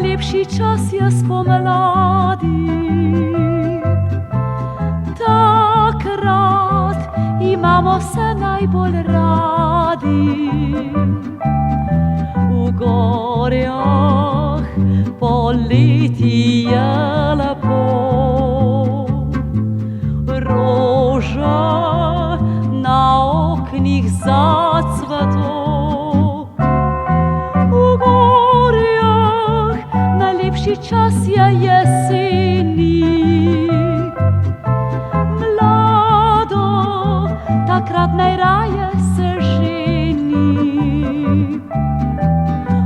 najlepši čas je spomladi. Takrat imamo se najbolj radi. V gorjah poleti je lepo, roža na oknih zacveto. V gorjah najlepši čas je jeseni. Mlado takrat najraje se ženi.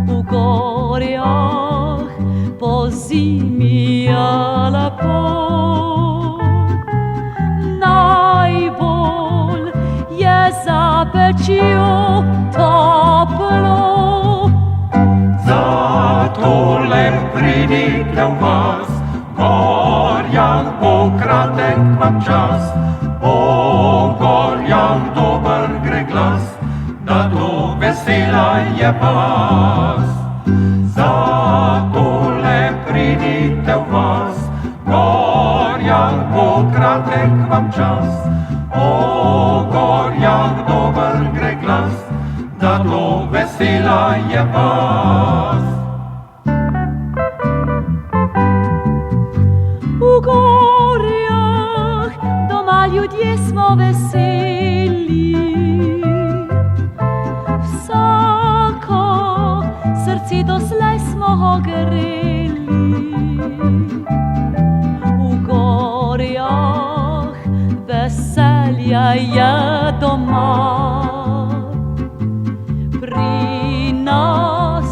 V gorjah po zimi je lepo, najbolj je za pečjo toplo. Zatole pridite v vas, gorjah bo kratek vam čas, po gorjah dober gre glas, da to vesela je vas. Zatole pridite v vas, gorjah bo kratek vam čas, po gorjah dober gre glas, da to vesela je vas. V gorjah doma ljudje smo veseli, vsako srce doslej smo ogreli. V gorjah veselje je doma, pri nas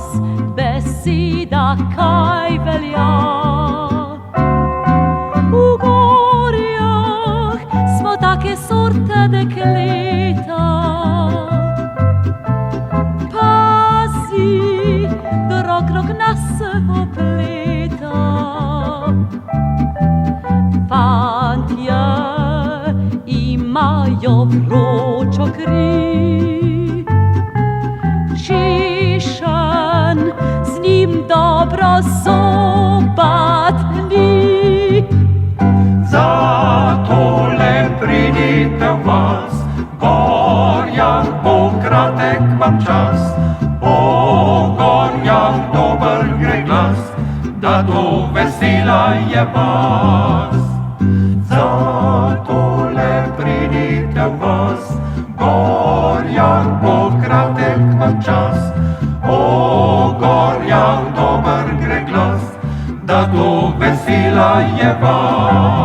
beseda kaj velja. V gorjah smo take sorte dekleta, pazi, kdo okrog nas se opleta. Fantje imajo vročo kri, Češen z njim dobro zobat ni. Zatole pridite v vas, gorjah bo kratek vam čas, po gorjah dober gre glas, da to vesela je vas. Zatole pridite v vas, gorjah bo kratek vam čas, po gorjah dober gre glas, da to vesela je vas.